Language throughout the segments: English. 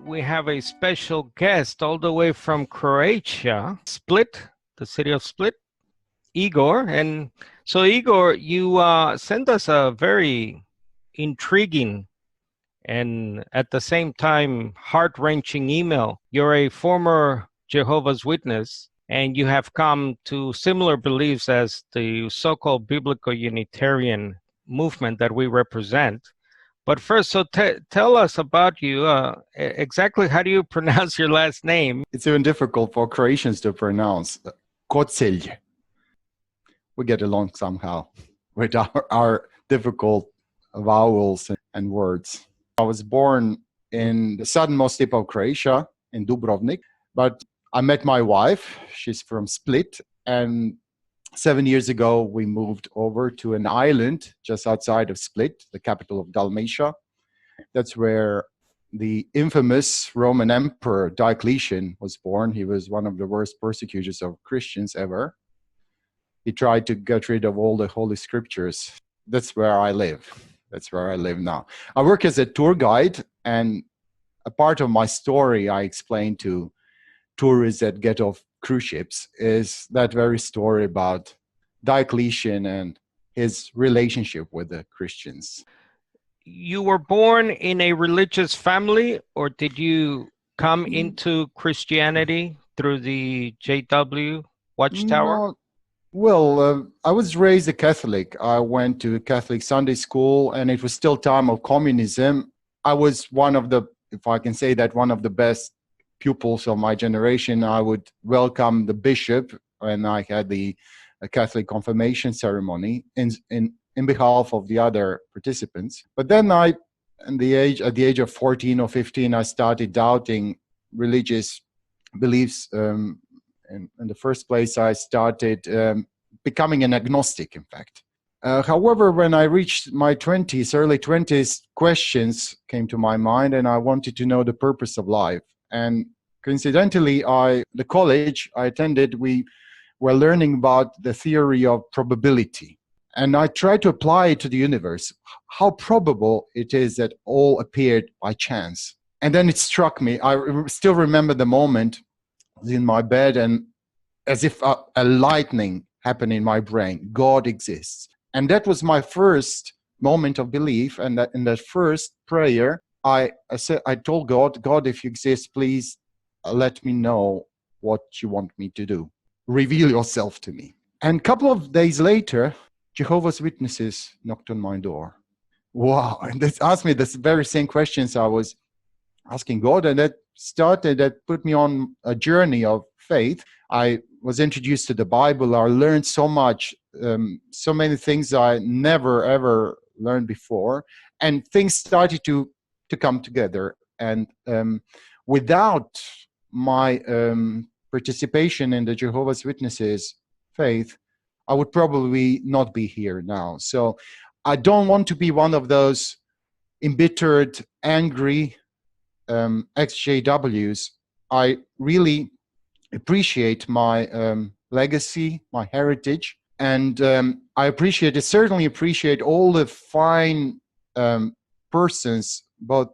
we have a special guest all the way from Croatia, Split, the city of Split, Igor. And so, Igor, you sent us a very intriguing and at the same time heart-wrenching email. You're a former Jehovah's Witness, and you have come to similar beliefs as the so-called biblical Unitarian movement that we represent. But first, so tell us about you. Exactly how do you pronounce your last name? It's even difficult for Croatians to pronounce. Kocelj. We get along somehow with our difficult vowels and words. I was born in the southernmost tip of Croatia, in Dubrovnik, but I met my wife. She's from Split, and 7 years ago, we moved over to an island just outside of Split, the capital of Dalmatia. That's where the infamous Roman Emperor Diocletian was born. He was one of the worst persecutors of Christians ever. He tried to get rid of all the Holy Scriptures. That's where I live. That's where I live now. I work as a tour guide, and a part of my story I explain to tourists that get off cruise ships is that very story about Diocletian and his relationship with the Christians. You were born in a religious family, or did you come into Christianity through the JW Watchtower? No, well, I was raised a Catholic. I went to Catholic Sunday school, and it was still time of communism. I was one of the, if I can say that, one of the best pupils of my generation. I would welcome the bishop when I had the Catholic confirmation ceremony in behalf of the other participants. But then at the age of 14 or 15, I started doubting religious beliefs. In the first place, I started becoming an agnostic, in fact. However, when I reached my 20s, early 20s, questions came to my mind, and I wanted to know the purpose of life. And coincidentally, the college I attended, we were learning about the theory of probability. And I tried to apply it to the universe, how probable it is that all appeared by chance. And then it struck me. I still remember the moment. I was in my bed, and as if a lightning happened in my brain. God exists. And that was my first moment of belief. And that in that first prayer, I told God, if you exist, please let me know what you want me to do. Reveal yourself to me. And a couple of days later, Jehovah's Witnesses knocked on my door. Wow. And they asked me the very same questions I was asking God. And that put me on a journey of faith. I was introduced to the Bible. I learned so much, so many things I never, ever learned before. And things started to come together. And without my participation in the Jehovah's Witnesses faith, I would probably not be here now. So I don't want to be one of those embittered, angry ex-JWs. I really appreciate my legacy, my heritage, and I certainly appreciate all the fine persons, both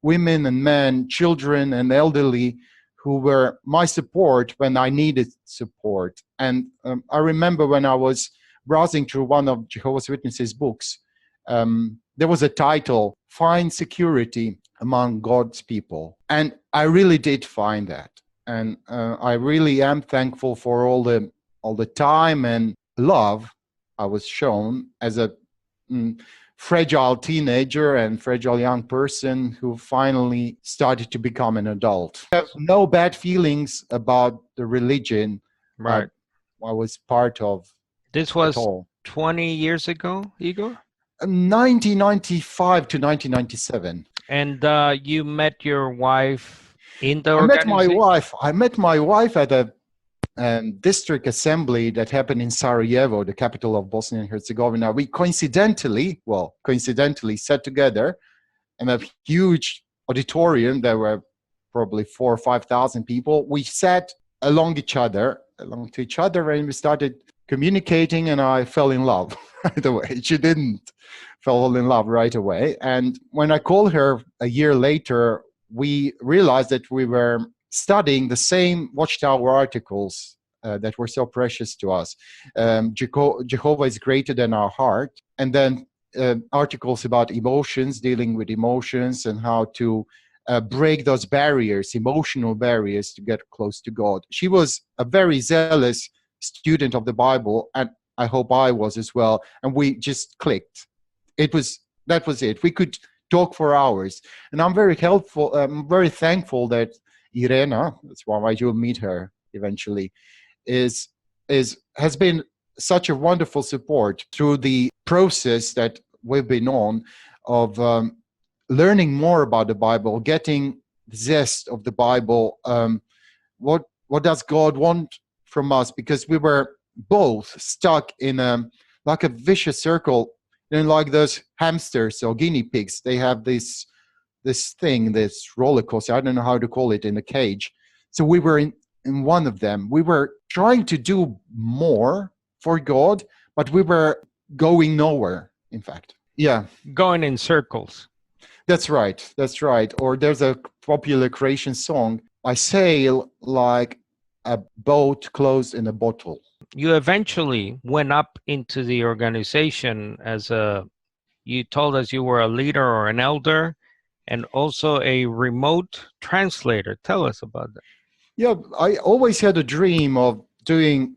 women and men, children and elderly, who were my support when I needed support. And I remember when I was browsing through one of Jehovah's Witnesses' books, there was a title, Find Security Among God's People. And I really did find that. And I really am thankful for all the time and love I was shown as a fragile teenager and fragile young person who finally started to become an adult. I have no bad feelings about the religion I was part of. This was 20 years ago, Igor? 1995 to 1997. And you met your wife in the organization? I met my wife at a district assembly that happened in Sarajevo, the capital of Bosnia and Herzegovina. We coincidentally sat together in a huge auditorium. There were probably 4,000 or 5,000 people. We sat along to each other, and we started communicating, and I fell in love right away. She didn't fall in love right away. And when I called her a year later, we realized that we were studying the same Watchtower articles that were so precious to us. Jehovah is greater than our heart. And then articles about emotions, dealing with emotions, and how to break those barriers, emotional barriers, to get close to God. She was a very zealous student of the Bible, and I hope I was as well. And we just clicked. That was it. We could talk for hours, and I'm very helpful. I'm very thankful that Irena, that's why you'll meet her eventually, has been such a wonderful support through the process that we've been on of learning more about the Bible, getting the zest of the Bible. What does God want from us? Because we were both stuck in like a vicious circle, like those hamsters or guinea pigs. They have this roller coaster. I don't know how to call it, in a cage. So we were in one of them. We were trying to do more for God, but we were going nowhere, in fact. Yeah. Going in circles. That's right. Or there's a popular Croatian song, I sail like a boat closed in a bottle. You eventually went up into the organization you told us you were a leader or an elder, and also a remote translator. Tell us about that. Yeah, I always had a dream of doing,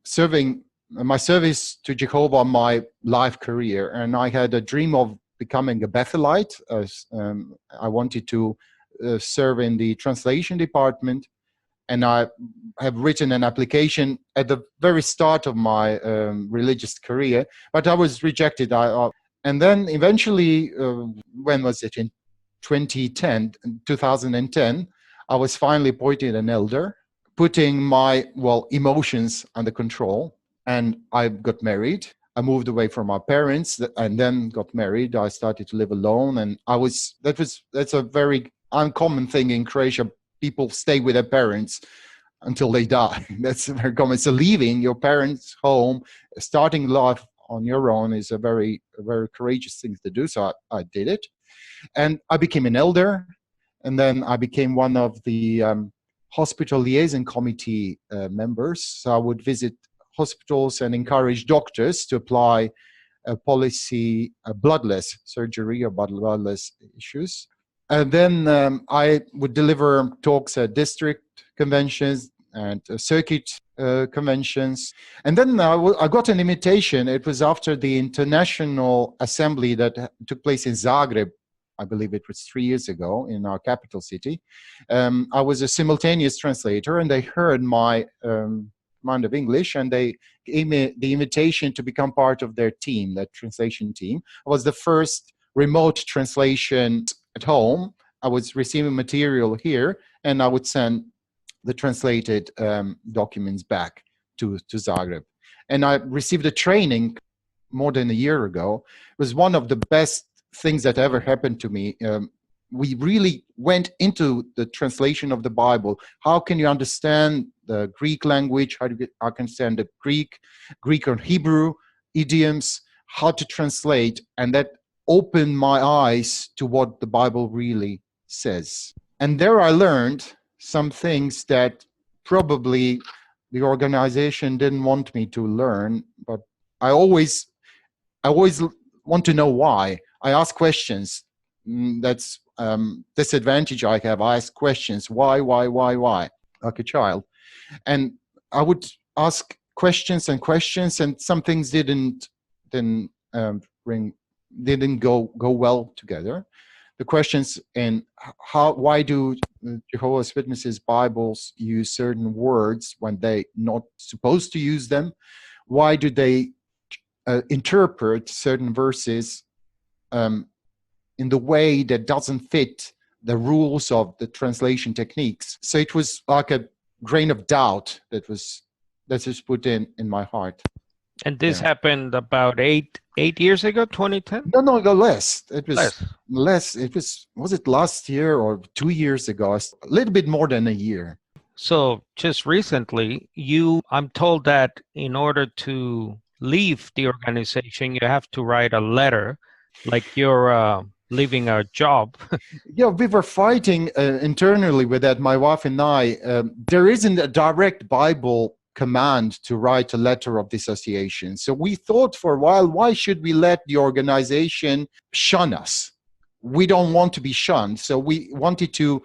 serving my service to Jehovah my life career. And I had a dream of becoming a Bethelite. I wanted to serve in the translation department. And I have written an application at the very start of my religious career, but I was rejected. And then eventually, when was it? In 2010, I was finally appointed an elder, putting my emotions under control. And I got married. I moved away from my parents and then got married. I started to live alone, and that's a very uncommon thing in Croatia. People stay with their parents until they die. That's very common. So leaving your parents' home, starting life on your own, is a very courageous thing to do. So I did it, and I became an elder, and then I became one of the hospital liaison committee members. So I would visit hospitals and encourage doctors to apply a policy, bloodless surgery or bloodless issues. And then I would deliver talks at district conventions and circuit conventions. And then I got an invitation. It was after the international assembly that took place in Zagreb. I believe it was 3 years ago, in our capital city. I was a simultaneous translator, and they heard my command of English, and they gave me the invitation to become part of their team, that translation team. I was the first remote translation at home. I was receiving material here, and I would send the translated documents back to Zagreb. And I received a training more than a year ago. It was one of the best things that ever happened to me. We really went into the translation of the Bible. How can you understand the Greek language? How do you understand the Greek or Hebrew idioms? How to translate? And that opened my eyes to what the Bible really says. And there I learned some things that probably the organization didn't want me to learn, but I always want to know why. I ask questions. That's disadvantage I have. I ask questions. Why, like a child. And I would ask questions, and some things didn't go well together. The questions in why do Jehovah's Witnesses Bibles use certain words when they not supposed to use them? Why do they interpret certain verses in the way that doesn't fit the rules of the translation techniques? So it was like a grain of doubt that was put in my heart. And this happened about eight years ago, 2010? No, less. It was less. It was it last year or 2 years ago? A little bit more than a year. So just recently, I'm told that in order to leave the organization, you have to write a letter, like your leaving our job. Yeah, we were fighting internally with that, my wife and I. There isn't a direct Bible command to write a letter of dissociation. So we thought for a while, why should we let the organization shun us? We don't want to be shunned. So we wanted to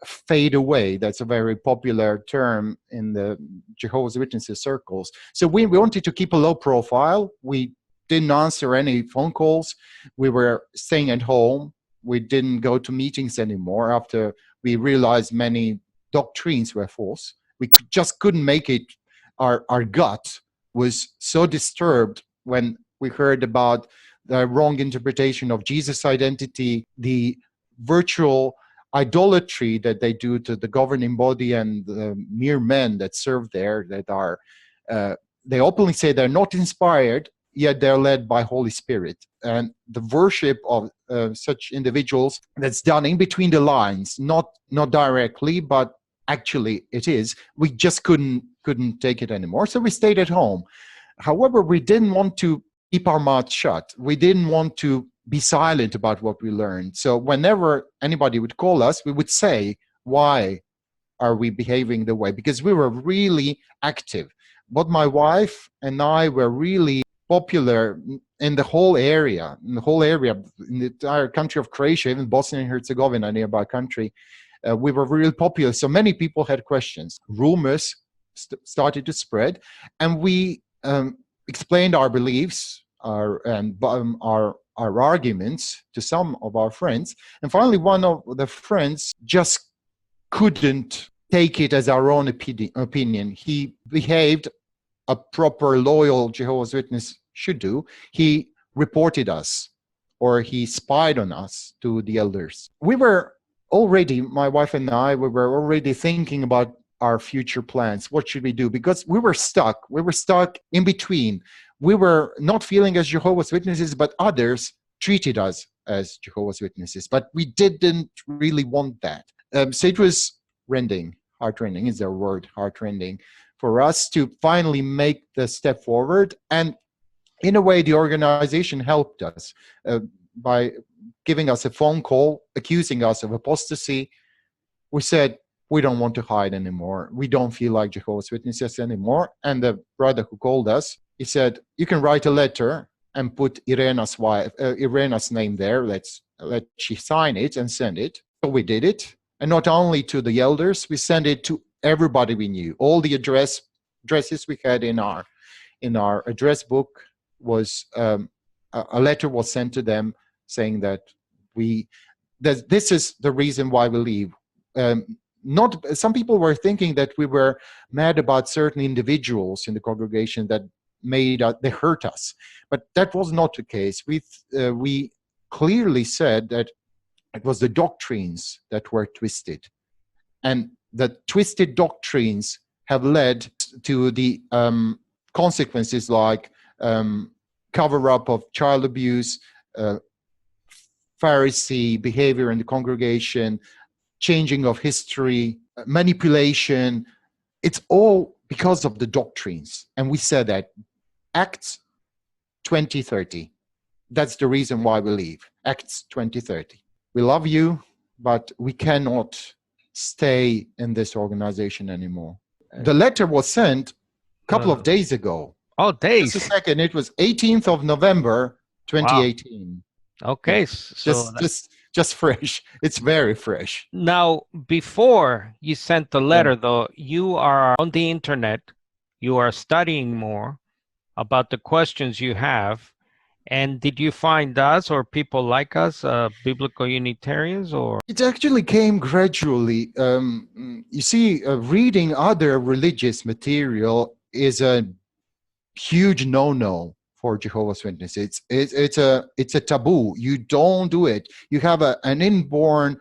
fade away. That's a very popular term in the Jehovah's Witnesses circles. So we wanted to keep a low profile. We didn't answer any phone calls. We were staying at home. We didn't go to meetings anymore after we realized many doctrines were false. We just couldn't make it. Our gut was so disturbed when we heard about the wrong interpretation of Jesus' identity, the virtual idolatry that they do to the governing body and the mere men that serve there, that are, they openly say they're not inspired, yet they're led by Holy Spirit. And the worship of such individuals that's done in between the lines, not directly, but actually it is. We just couldn't take it anymore, so we stayed at home. However, we didn't want to keep our mouth shut. We didn't want to be silent about what we learned. So whenever anybody would call us, we would say, why are we behaving the way? Because we were really active. But my wife and I were really popular in the whole area, in the entire country of Croatia, even Bosnia and Herzegovina, a nearby country. We were really popular. So many people had questions. Rumors started to spread, and we explained our beliefs, our arguments to some of our friends. And finally, one of the friends just couldn't take it as our own opinion. He behaved a proper, loyal Jehovah's Witness should do. He reported us, or he spied on us to the elders. We were already, my wife and I, we were already thinking about our future plans. What should we do? Because we were stuck. We were stuck in between. We were not feeling as Jehovah's Witnesses, but others treated us as Jehovah's Witnesses. But we didn't really want that. So it was rending, heart-rending is their word, heart-rending, for us to finally make the step forward. And in a way, the organization helped us by giving us a phone call, accusing us of apostasy. We said, we don't want to hide anymore. We don't feel like Jehovah's Witnesses anymore. And the brother who called us, he said, you can write a letter and put Irena's name there. Let she sign it and send it. So we did it. And not only to the elders, we sent it to everybody we knew. All the addresses we had in our address book was a letter was sent to them saying that this is the reason why we leave. Some people were thinking that we were mad about certain individuals in the congregation that they hurt us, but that was not the case. We clearly said that it was the doctrines that were twisted, and the twisted doctrines have led to the consequences like cover-up of child abuse, Pharisee behavior in the congregation, changing of history, manipulation. It's all because of the doctrines. And we said that. Acts 20:30. That's the reason why we leave. Acts 20:30. We love you, but we cannot stay in this organization anymore. The letter was sent a couple of days ago. Oh, days. Just a second. It was 18th of November, 2018. Wow. Okay. Yeah. So just fresh. It's very fresh. Now, before you sent the letter, though, you are on the internet. You are studying more about the questions you have. And did you find us or people like us, biblical Unitarians, or? It actually came gradually. You see, reading other religious material is a huge no-no for Jehovah's Witnesses. It's a taboo. You don't do it. You have an inborn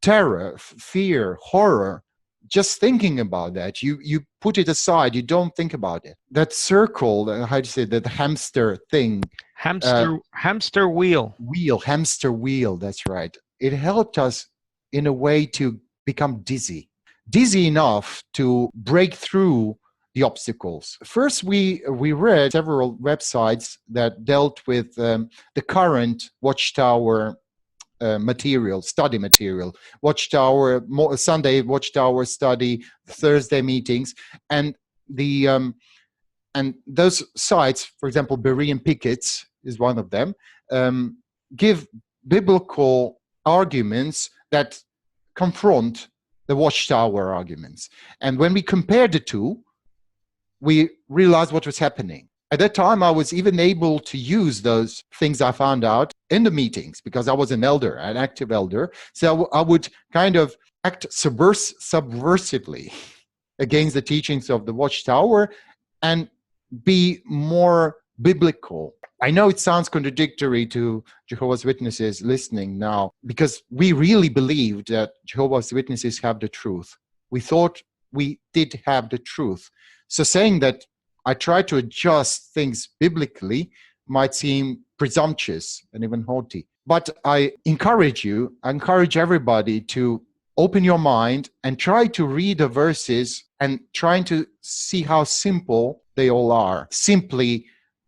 terror, fear, horror. Just thinking about that, you put it aside. You don't think about it. That circle, how do you say that hamster thing? Hamster wheel. Hamster wheel. That's right. It helped us in a way to become dizzy enough to break through the obstacles. First, we read several websites that dealt with the current Watchtower study material, Watchtower, Sunday Watchtower study, Thursday meetings, and the and those sites, for example, Berean Pickett's is one of them, give biblical arguments that confront the Watchtower arguments. And when we compared the two, we realized what was happening. At that time, I was even able to use those things I found out in the meetings because I was an elder, an active elder. So I would kind of act subversively against the teachings of the Watchtower and be more biblical. I know it sounds contradictory to Jehovah's Witnesses listening now because we really believed that Jehovah's Witnesses have the truth. We thought we did have the truth. So saying that I try to adjust things biblically might seem presumptuous and even haughty. But I encourage everybody to open your mind and try to read the verses and trying to see how simple they all are. Simply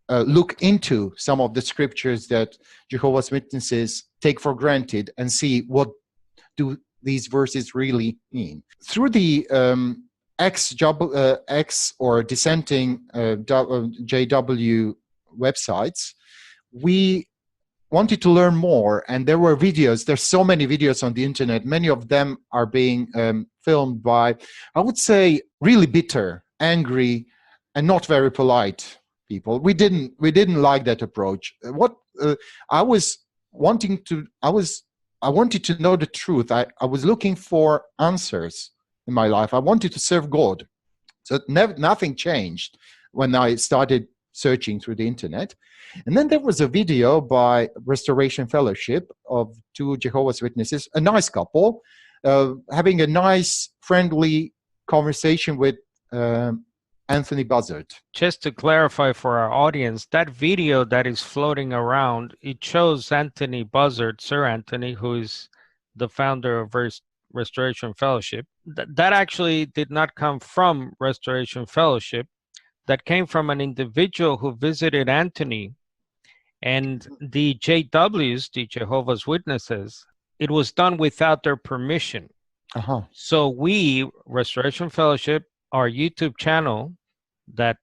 look into some of the scriptures that Jehovah's Witnesses take for granted and see what do these verses really mean. Through the X or dissenting JW websites, we wanted to learn more, and there were videos. There's so many videos on the internet. Many of them are being filmed by, I would say, really bitter, angry, and not very polite people. We didn't like that approach. I wanted to know the truth. I was looking for answers in my life. I wanted to serve God. So nothing changed when I started searching through the internet. And then there was a video by Restoration Fellowship of two Jehovah's Witnesses, a nice couple, having a nice, friendly conversation with Anthony Buzzard. Just to clarify for our audience, that video that is floating around, it shows Anthony Buzzard, Sir Anthony, who is the founder of Restoration Fellowship. That actually did not come from Restoration Fellowship. That came from an individual who visited Anthony, and the JWs, the Jehovah's Witnesses, it was done without their permission. So we, Restoration Fellowship, our YouTube channel that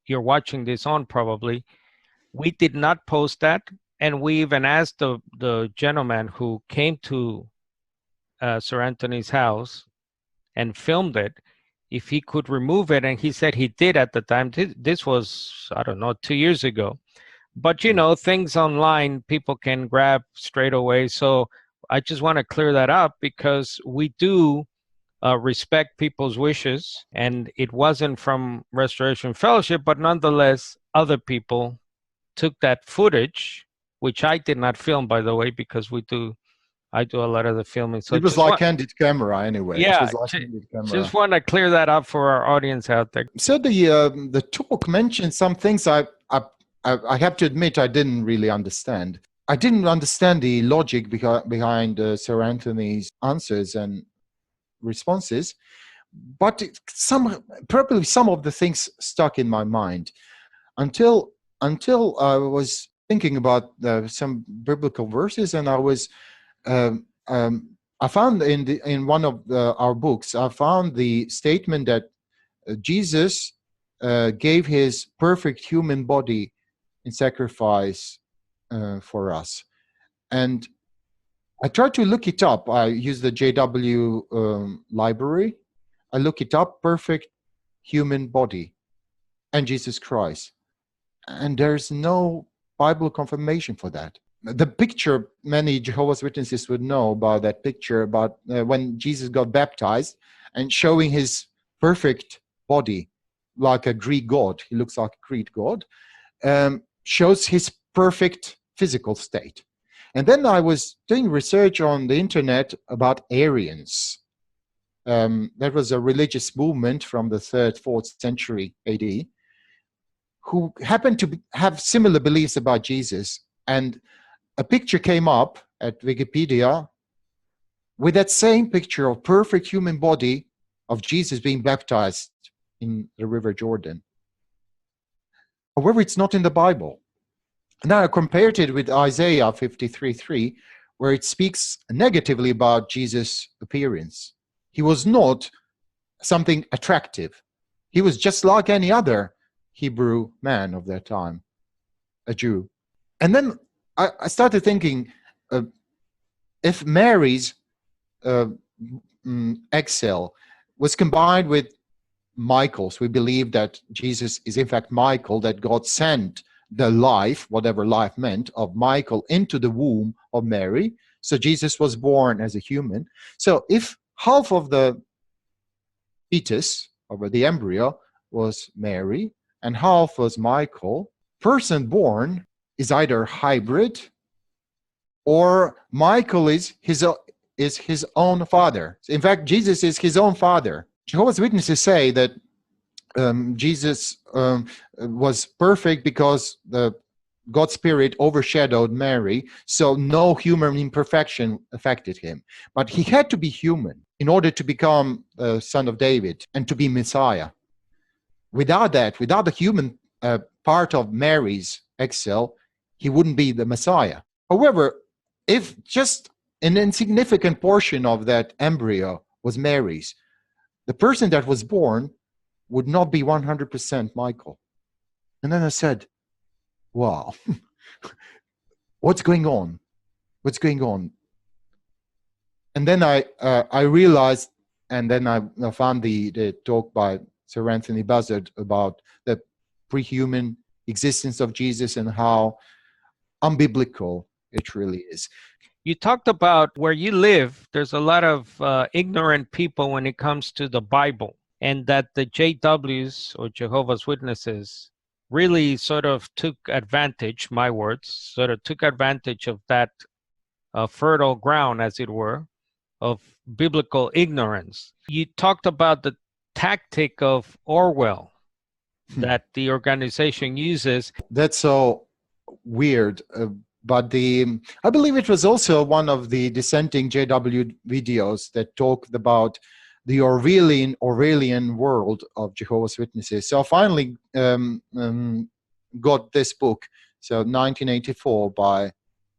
you're watching this on probably, we did not post that, and we even asked the gentleman who came to Sir Anthony's house and filmed it if he could remove it, and he said he did at the time. This was, I don't know, 2 years ago. But you know, things online people can grab straight away. So I just want to clear that up because we do respect people's wishes, and it wasn't from Restoration Fellowship, but nonetheless, other people took that footage, which I did not film, by the way, because I do a lot of the filming. So it was like candid camera anyway. Yeah, it was like candid camera. Just want to clear that up for our audience out there. So the talk mentioned some things I have to admit I didn't really understand. I didn't understand the logic behind Sir Anthony's answers and responses, but probably some of the things stuck in my mind until I was thinking about some biblical verses, and I was I found in one of our books, I found the statement that Jesus gave his perfect human body in sacrifice for us. And I tried to look it up. I used the JW library. I look it up, perfect human body and Jesus Christ. And there's no Bible confirmation for that. The picture, many Jehovah's Witnesses would know about that picture, about when Jesus got baptized and showing his perfect body like a Greek god. He looks like a Greek god. Shows his perfect physical state. And then I was doing research on the internet about Arians. That was a religious movement from the 3rd, 4th century AD who happened to have similar beliefs about Jesus. And a picture came up at Wikipedia with that same picture of perfect human body of Jesus being baptized in the River Jordan. However, it's not in the Bible. Now I compared it with Isaiah 53:3, where it speaks negatively about Jesus' appearance. He was not something attractive. He was just like any other Hebrew man of that time, a Jew. And then I started thinking, if Mary's exile was combined with Michael's, we believe that Jesus is in fact Michael, that God sent the life, whatever life meant, of Michael into the womb of Mary. So Jesus was born as a human. So if half of the fetus, or the embryo, was Mary and half was Michael, person born is either hybrid or Michael is his own father. In fact, Jesus is his own father. Jehovah's Witnesses say that Jesus was perfect because the God's Spirit overshadowed Mary, so no human imperfection affected him. But he had to be human in order to become a son of David and to be Messiah. Without that, without the human part of Mary's exile, he wouldn't be the Messiah. However, if just an insignificant portion of that embryo was Mary's, the person that was born would not be 100% Michael. And then I said, wow, what's going on? What's going on? And then I realized, and then I found the talk by Sir Anthony Buzzard about the pre-human existence of Jesus and how unbiblical it really is. You talked about where you live, there's a lot of ignorant people when it comes to the Bible, and that the JWs, or Jehovah's Witnesses, really sort of took advantage, my words, sort of took advantage of that fertile ground, as it were, of biblical ignorance. You talked about the tactic of Orwell that the organization uses. That's so weird. But I believe it was also one of the dissenting JW videos that talked about the Orwellian world of Jehovah's Witnesses. So I finally got this book, so 1984 by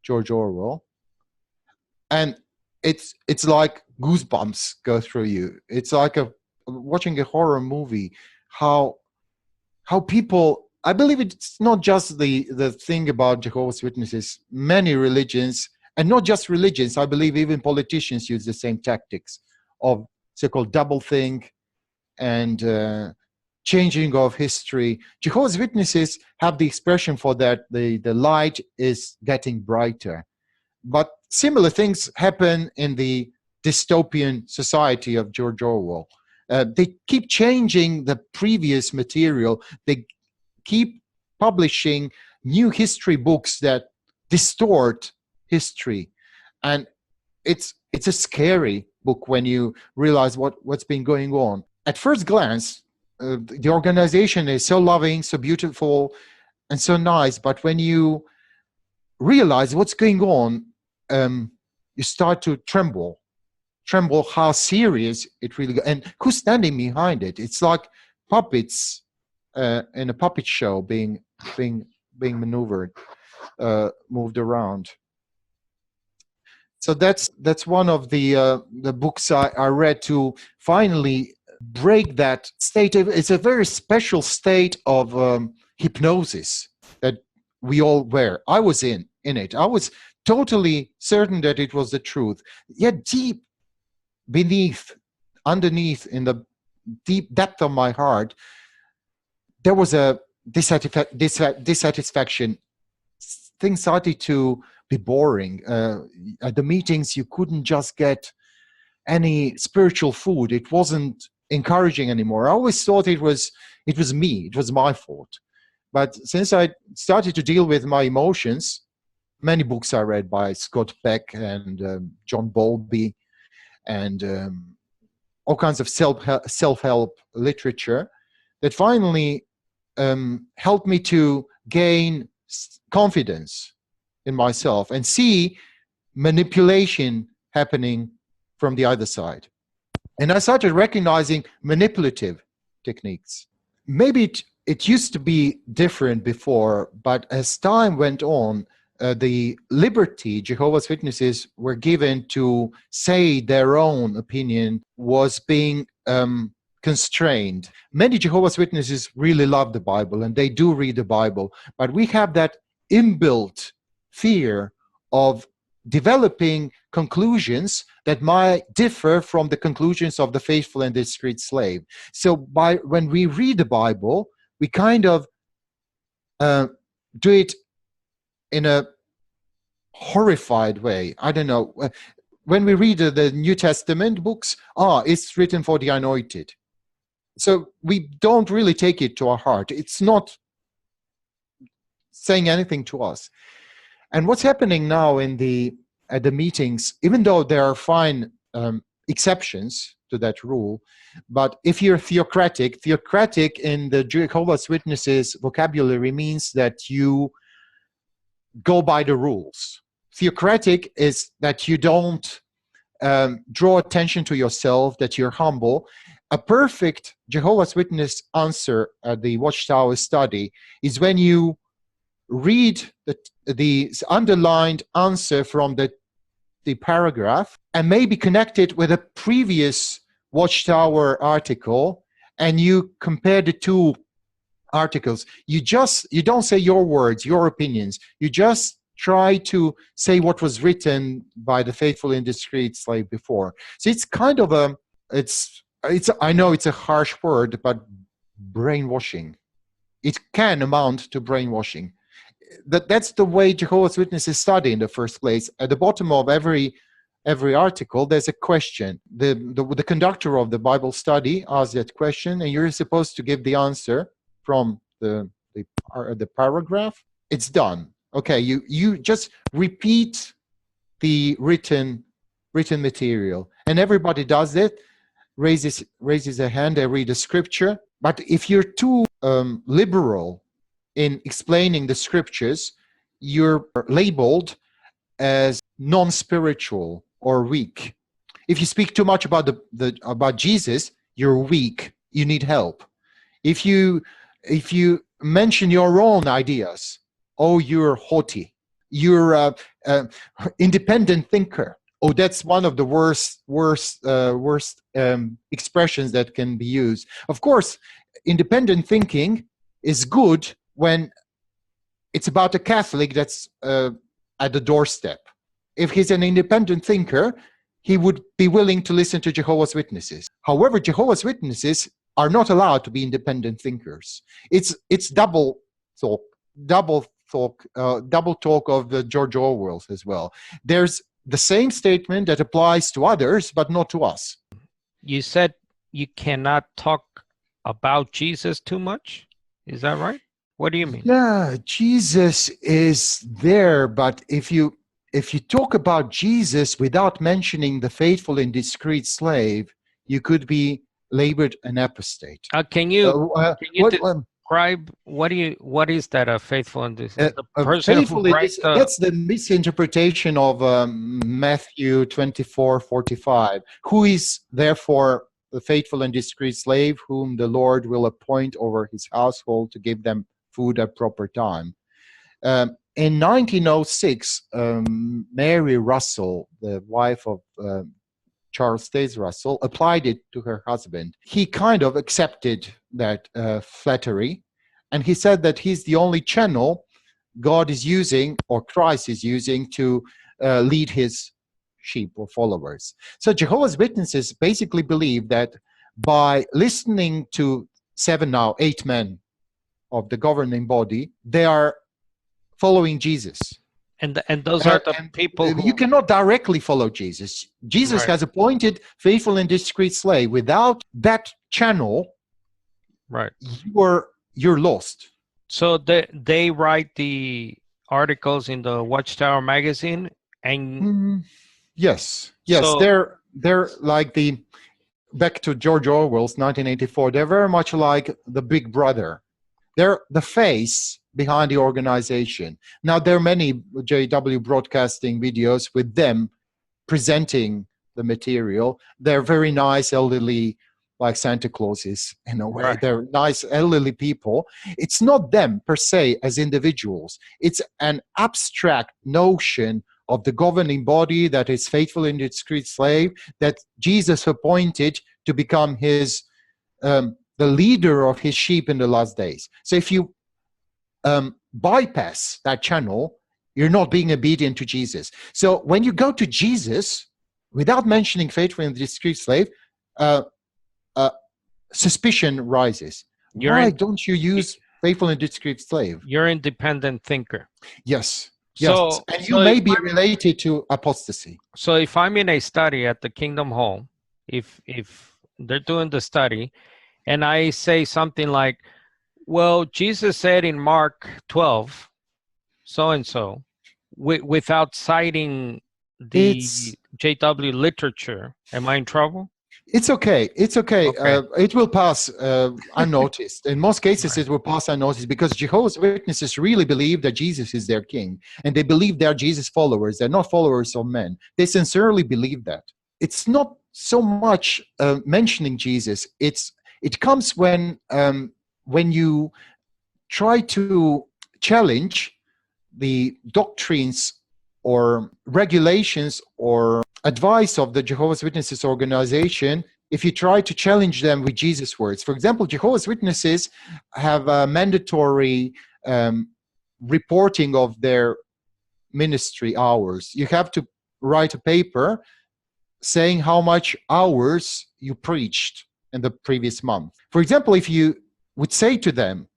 George Orwell. And it's like goosebumps go through you. It's like watching a horror movie, how people, I believe it's not just the thing about Jehovah's Witnesses. Many religions, and not just religions, I believe even politicians use the same tactics of so-called doublethink and changing of history. Jehovah's Witnesses have the expression for that, the light is getting brighter. But similar things happen in the dystopian society of George Orwell. They keep changing the previous material. They keep publishing new history books that distort history, and it's a scary book when you realize what's been going on. At first glance, the organization is so loving, so beautiful, and so nice, but when you realize what's going on, you start to tremble how serious it really is, and who's standing behind it. It's like puppets in a puppet show being maneuvered, moved around. So that's one of the books I read to finally break that state. It's a very special state of hypnosis that we all were. I was in it. I was totally certain that it was the truth. Yet deep underneath, in the deep depth of my heart, there was a dissatisfaction. Things started to be boring. At the meetings, you couldn't just get any spiritual food. It wasn't encouraging anymore. I always thought it was me. It was my fault. But since I started to deal with my emotions, many books I read by Scott Peck and John Bowlby, and all kinds of self-help literature that finally helped me to gain confidence in myself and see manipulation happening from the other side. And I started recognizing manipulative techniques. Maybe it used to be different before, but as time went on, the liberty Jehovah's Witnesses were given to say their own opinion was being constrained. Many Jehovah's Witnesses really love the Bible, and they do read the Bible, but we have that inbuilt fear of developing conclusions that might differ from the conclusions of the faithful and discreet slave. So when we read the Bible, we kind of do it in a horrified way. I don't know. When we read the New Testament books, it's written for the anointed. So we don't really take it to our heart. It's not saying anything to us. And what's happening now at the meetings, even though there are fine exceptions to that rule, but if you're theocratic in the Jehovah's Witnesses vocabulary means that you go by the rules. Theocratic is that you don't draw attention to yourself, that you're humble. A perfect Jehovah's Witness answer at the Watchtower study is when you read the underlined answer from the paragraph and maybe connect it with a previous Watchtower article, and you compare the two articles. You don't say your words, your opinions. You just try to say what was written by the faithful and discreet slave before. So it's kind of I know it's a harsh word, but brainwashing. It can amount to brainwashing. That's the way Jehovah's Witnesses study in the first place. At the bottom of every article, there's a question. The conductor of the Bible study asks that question, and you're supposed to give the answer from the paragraph. It's done. Okay, you just repeat the written material, and everybody does it. Raises a hand. They read a scripture. But if you're too liberal in explaining the scriptures, you're labeled as non-spiritual or weak. If you speak too much about Jesus, you're weak. You need help. If you mention your own ideas, you're haughty. You're an independent thinker. That's one of the worst expressions that can be used. Of course, independent thinking is good when it's about a Catholic that's at the doorstep. If he's an independent thinker, he would be willing to listen to Jehovah's Witnesses. However, Jehovah's Witnesses are not allowed to be independent thinkers. It's double talk of the George Orwell as well. There's the same statement that applies to others, but not to us. You said you cannot talk about Jesus too much? Is that right? What do you mean? Yeah, Jesus is there, but if you talk about Jesus without mentioning the faithful and discreet slave, you could be labeled an apostate. Can you describe what is that a faithful and discreet? That's the misinterpretation of Matthew 24:45. Who is therefore the faithful and discreet slave, whom the Lord will appoint over his household to give them food at proper time. In 1906, Mary Russell, the wife of Charles Taze Russell, applied it to her husband. He kind of accepted that flattery, and he said that he's the only channel God is using, or Christ is using, to lead his sheep or followers. So Jehovah's Witnesses basically believe that by listening to 8 men of the governing body, they are following Jesus. And those are the people who... You cannot directly follow Jesus. Jesus has appointed faithful and discreet slave. Without that channel, you're lost. So they write the articles in the Watchtower magazine, and yes. So, they're like back to George Orwell's 1984. They're very much like the Big Brother. They're the face behind the organization. Now, there are many JW broadcasting videos with them presenting the material. They're very nice, elderly like Santa Clauses in a way. Right. They're nice elderly people. It's not them per se as individuals. It's an abstract notion of the governing body that is faithful and discreet slave that Jesus appointed to become his the leader of his sheep in the last days. So if you bypass that channel, you're not being obedient to Jesus. So when you go to Jesus, without mentioning faithful and discreet slave, suspicion rises. Why don't you use faithful and discreet slave? You're independent thinker. Yes. So, and you may be related to apostasy. So if I'm in a study at the Kingdom Hall, if they're doing the study, and I say something like, well, Jesus said in Mark 12, so-and-so, without citing the JW literature, am I in trouble? It's okay. It's okay. It will pass unnoticed. In most cases, it will pass unnoticed because Jehovah's Witnesses really believe that Jesus is their king. And they believe they're Jesus followers. They're not followers of men. They sincerely believe that. It's not so much mentioning Jesus. It comes when you try to challenge the doctrines or regulations or advice of the Jehovah's Witnesses organization, if you try to challenge them with Jesus' words. For example, Jehovah's Witnesses have a mandatory reporting of their ministry hours. You have to write a paper saying how much hours you preached in the previous month. For example, if you would say to them,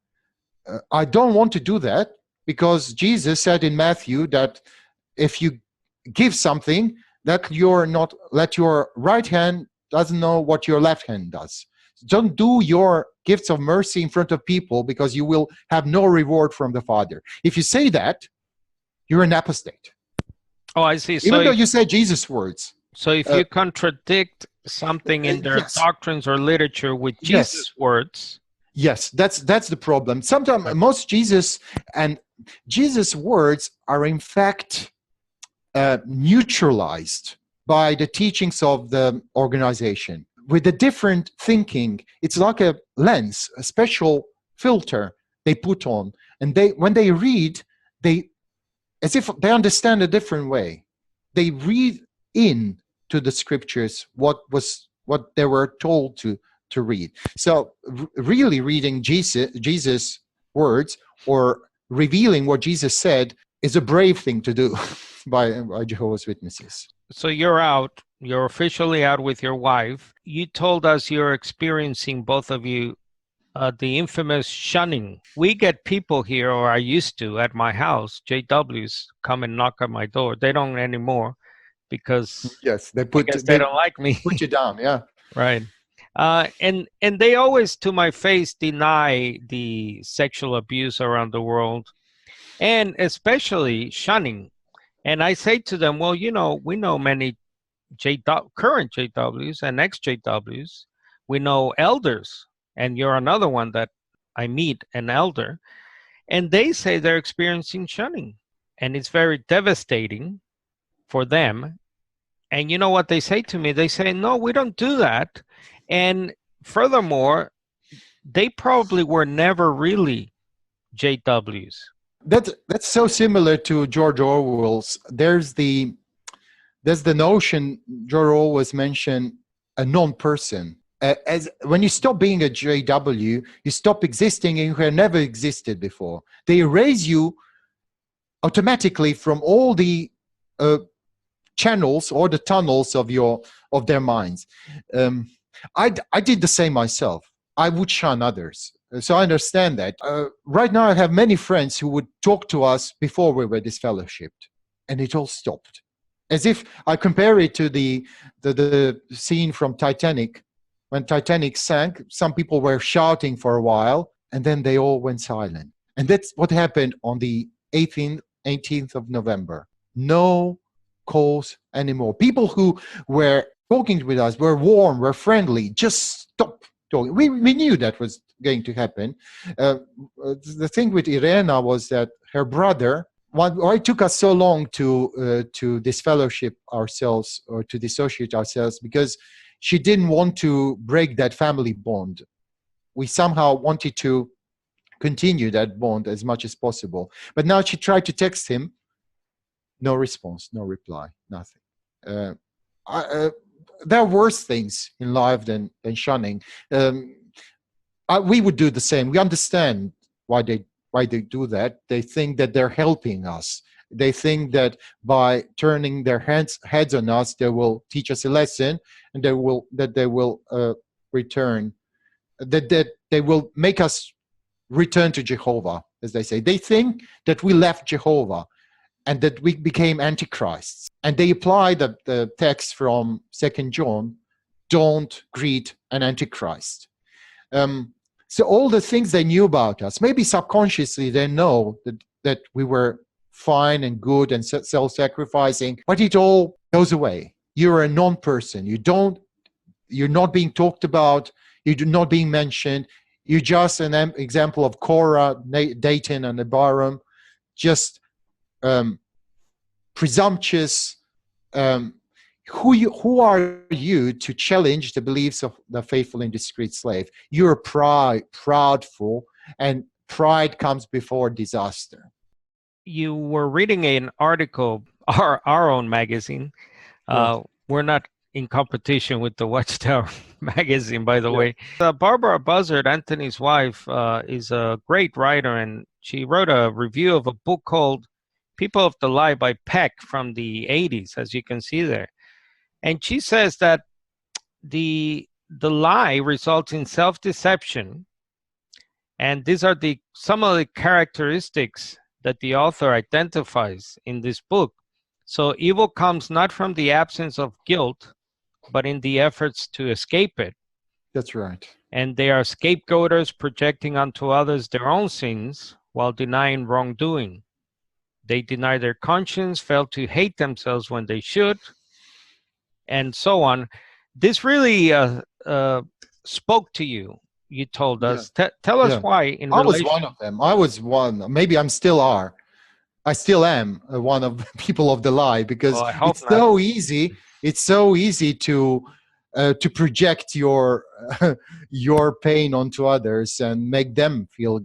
I don't want to do that because Jesus said in Matthew that if you give something, that let your right hand doesn't know what your left hand does. Don't do your gifts of mercy in front of people because you will have no reward from the Father. If you say that, you're an apostate. Oh, I see. Even though you said Jesus' words. So if you contradict something in their doctrines or literature with Jesus' words. Yes, that's the problem. Sometimes most Jesus words are in fact neutralized by the teachings of the organization. With a different thinking, it's like a lens, a special filter they put on. And when they read, as if they understand a different way. They read in to the scriptures what they were told to read. So really reading Jesus' words or revealing what Jesus said is a brave thing to do by Jehovah's Witnesses. So you're officially out with your wife. You told us you're experiencing, both of you, the infamous shunning. We get people here, or I used to, at my house, JWs, come and knock on my door. They don't anymore because they don't like me. Put you down, yeah. Right. And they always, to my face, deny the sexual abuse around the world, and especially shunning. And I say to them, well, we know many current JWs and ex-JWs. We know elders, and you're another one that I meet, an elder. And they say they're experiencing shunning, and it's very devastating for them. And you know what they say to me? They say, no, we don't do that. And furthermore, they probably were never really JWs. That's so similar to George Orwell's. There's the notion George Orwell mentioned, a non-person. As when you stop being a JW, you stop existing, and you have never existed before. They erase you automatically from all the channels or the tunnels of their minds. I did the same myself. I would shun others. So I understand that. Right now, I have many friends who would talk to us before we were disfellowshipped, and it all stopped. As if I compare it to the scene from Titanic. When Titanic sank, some people were shouting for a while, and then they all went silent. And that's what happened on the 18th of November. No calls anymore. People who were talking with us were warm, were friendly, just stopped talking. We knew that was going to happen. The thing with Irena was that her brother, why it took us so long to disfellowship ourselves or to dissociate ourselves, because she didn't want to break that family bond. We somehow wanted to continue that bond as much as possible. But now she tried to text him, no response, no reply, nothing. There are worse things in life than shunning. We would do the same. We understand why they do that. They think that they're helping us. They think that by turning their heads on us, they will teach us a lesson, and they will return. That they will make us return to Jehovah, as they say. They think that we left Jehovah and that we became antichrists. And they apply the text from 2 John, don't greet an antichrist. So all the things they knew about us, maybe subconsciously they know that we were fine and good and self-sacrificing, but it all goes away. You're a non-person. You're not being talked about. You're not being mentioned. You're just an example of Korah, Dathan, and Abiram, just presumptuous. Who are you to challenge the beliefs of the faithful and discreet slave? You're proudful, and pride comes before disaster. You were reading an article, our own magazine. We're not in competition with the Watchtower magazine, by the way. Barbara Buzzard, Anthony's wife, is a great writer, and she wrote a review of a book called People of the Lie by Peck from the 80s, as you can see there. And she says that the lie results in self-deception, and these are some of the characteristics that the author identifies in this book. So evil comes not from the absence of guilt, but in the efforts to escape it. That's right. And they are scapegoaters projecting onto others their own sins while denying wrongdoing. They deny their conscience, fail to hate themselves when they should, and so on. This really spoke to you. You told us. Tell us why. I was one of them. I was one. Maybe I still am one of the people of the lie, because it's so easy. It's so easy to project your pain onto others and make them feel,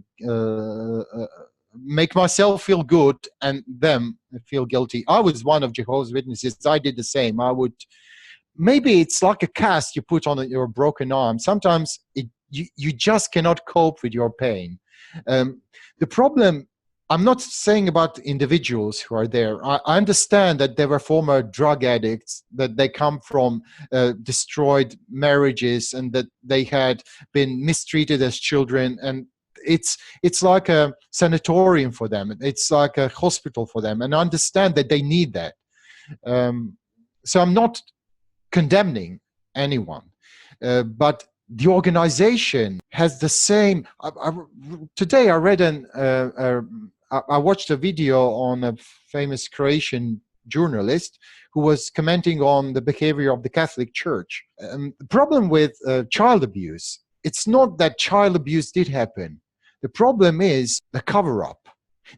make myself feel good and them feel guilty. I was one of Jehovah's Witnesses. I did the same. Maybe it's like a cast you put on your broken arm. Sometimes you just cannot cope with your pain. The problem, I'm not saying about individuals who are there. I understand that they were former drug addicts, that they come from destroyed marriages, and that they had been mistreated as children. And it's like a sanatorium for them. It's like a hospital for them. And I understand that they need that. So I'm not condemning anyone. But the organization has the same. Today I read I watched a video on a famous Croatian journalist who was commenting on the behavior of the Catholic Church. The problem with child abuse, it's not that child abuse did happen. The problem is the cover-up.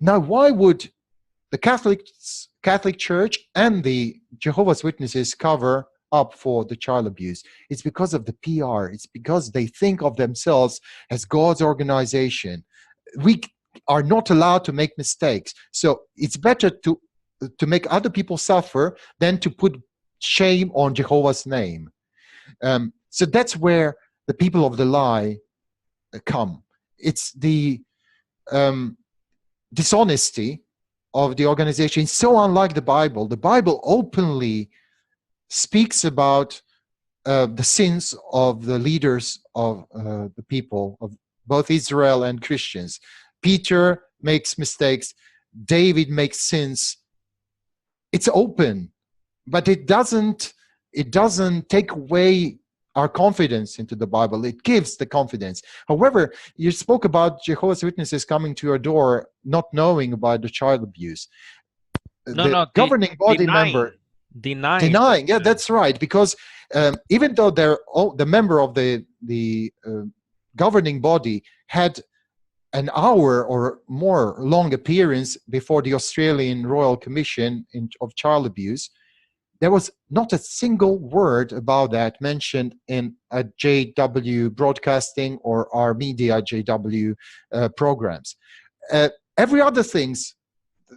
Now, why would the Catholic Church and the Jehovah's Witnesses cover up for the child abuse? It's because of the PR. It's because they think of themselves as God's organization. We are not allowed to make mistakes. So it's better to make other people suffer than to put shame on Jehovah's name. So that's where the people of the lie come. It's the dishonesty of the organization. It's so unlike the Bible. The Bible openly speaks about the sins of the leaders of the people, of both Israel and Christians. Peter makes mistakes. David makes sins. It's open, but it doesn't take away our confidence into the Bible. It gives the confidence. However, you spoke about Jehovah's Witnesses coming to your door, not knowing about the child abuse. Governing body member denying. Yeah, that's right. Because even though the member of the governing body had an hour or more long appearance before the Australian Royal Commission of Child Abuse, there was not a single word about that mentioned in a JW broadcasting or our media JW programs. Every other things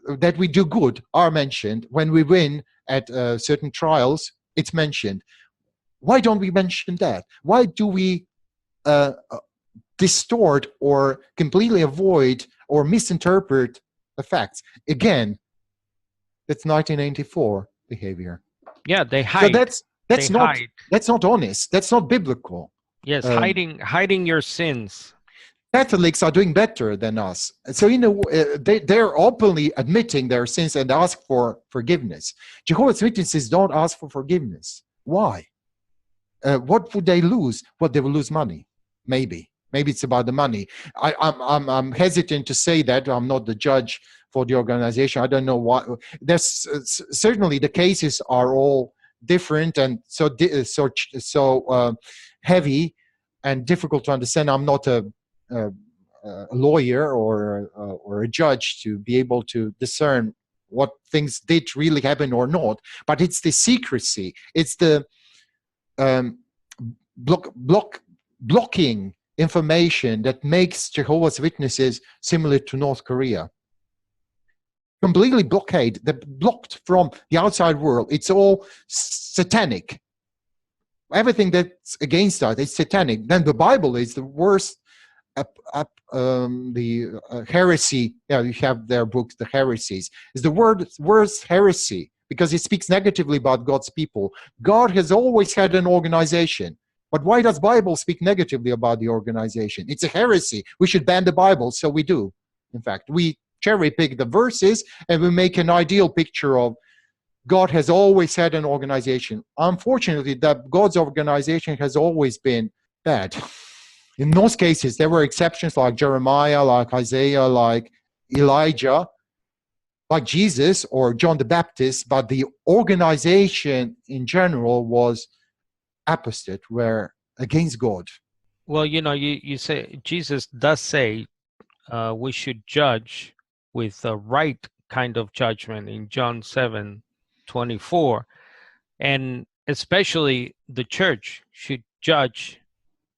that we do good are mentioned. When we win at certain trials, it's mentioned. Why don't we mention that? Why do we distort or completely avoid or misinterpret the facts? Again, that's 1984 behavior. Yeah, they hide. So that's not hide. that's not honest. That's not biblical. Yes, hiding your sins. Catholics are doing better than us. So they're openly admitting their sins and ask for forgiveness. Jehovah's Witnesses don't ask for forgiveness. Why? What would they lose? What, they will lose money? Maybe it's about the money. I'm hesitant to say that. I'm not the judge for the organization. I don't know what. There's certainly the cases are all different and so heavy and difficult to understand. I'm not a lawyer or a judge to be able to discern what things did really happen or not. But it's the secrecy. It's the blocking information that makes Jehovah's Witnesses similar to North Korea. Completely blockade. They're blocked from the outside world. It's all satanic. Everything that's against that is satanic. Then the Bible is the worst. Heresy. Yeah, you have their books, the heresies. Is the worst heresy because it speaks negatively about God's people. God has always had an organization. But why does Bible speak negatively about the organization? It's a heresy. We should ban the Bible, so we do. In fact, we cherry pick the verses and we make an ideal picture of God has always had an organization. Unfortunately, that God's organization has always been bad. In most cases, there were exceptions like Jeremiah, like Isaiah, like Elijah, like Jesus or John the Baptist, but the organization in general was apostate, were against God. Well, you say Jesus does say we should judge with the right kind of judgment in John 7:24, and especially the church should judge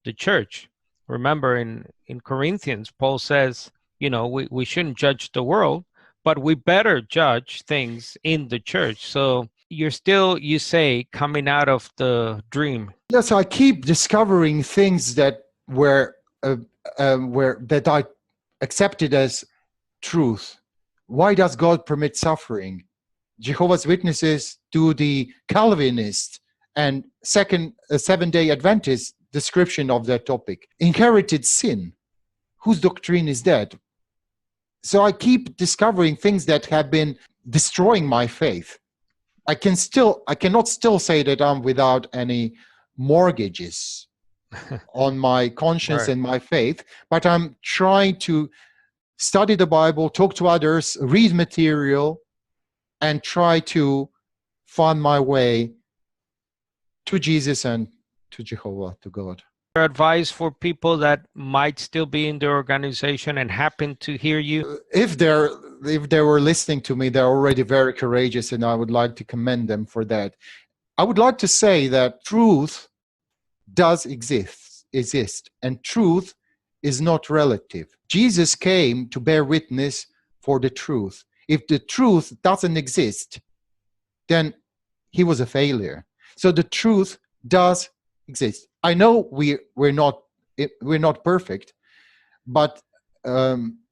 the church. Remember in Corinthians, Paul says, we shouldn't judge the world, but we better judge things in the church. So you're still, you say, coming out of the dream. Yes, I keep discovering things that were that I accepted as truth. Why does God permit suffering? Jehovah's Witnesses do the Calvinist and Seventh-day Adventist description of that topic. Inherited sin. Whose doctrine is that? So I keep discovering things that have been destroying my faith. I cannot still say that I'm without any mortgages on my conscience Right. and my faith, but I'm trying to study the Bible, talk to others, read material, and try to find my way to Jesus and to Jehovah, to God. Your advice for people that might still be in the organization and happen to hear you? If they were listening to me, they're already very courageous, and I would like to commend them for that. I would like to say that truth does exist, and truth is not relative. Jesus came to bear witness for the truth. If the truth doesn't exist, then he was a failure. So the truth does exist. I know we're not perfect, but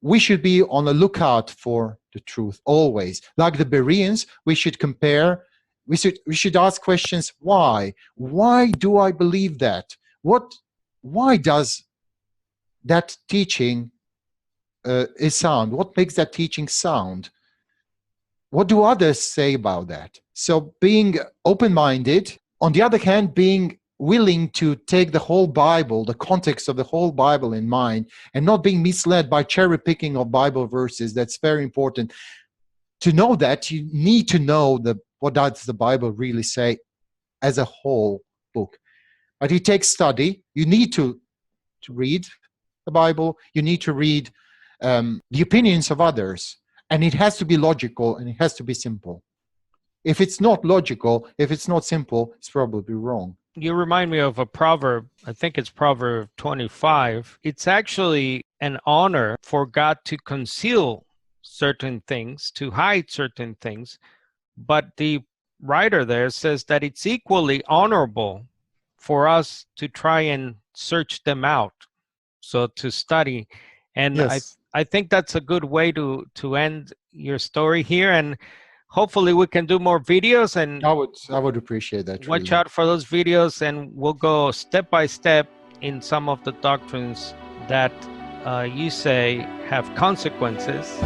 we should be on the lookout for the truth always. Like the Bereans, we should compare. We should ask questions. Why? Why do I believe that? Why does that teaching is sound? What makes that teaching sound? What do others say about that? So being open-minded, on the other hand, being willing to take the whole Bible, the context of the whole Bible in mind, and not being misled by cherry picking of Bible verses. That's very important. To know that, you need to know what does the Bible really say as a whole book. But it takes study. You need to read the Bible. You need to read the opinions of others. And it has to be logical and it has to be simple. If it's not logical, if it's not simple, it's probably wrong. You remind me of a proverb. I think it's Proverb 25. It's actually an honor for God to conceal certain things, to hide certain things. But the writer there says that it's equally honorable for us to try and search them out. So to study. And Yes, I think that's a good way to end your story here. And hopefully we can do more videos and I would appreciate that. watch Really. out for those videos, and we'll go step by step in some of the doctrines that you say have consequences.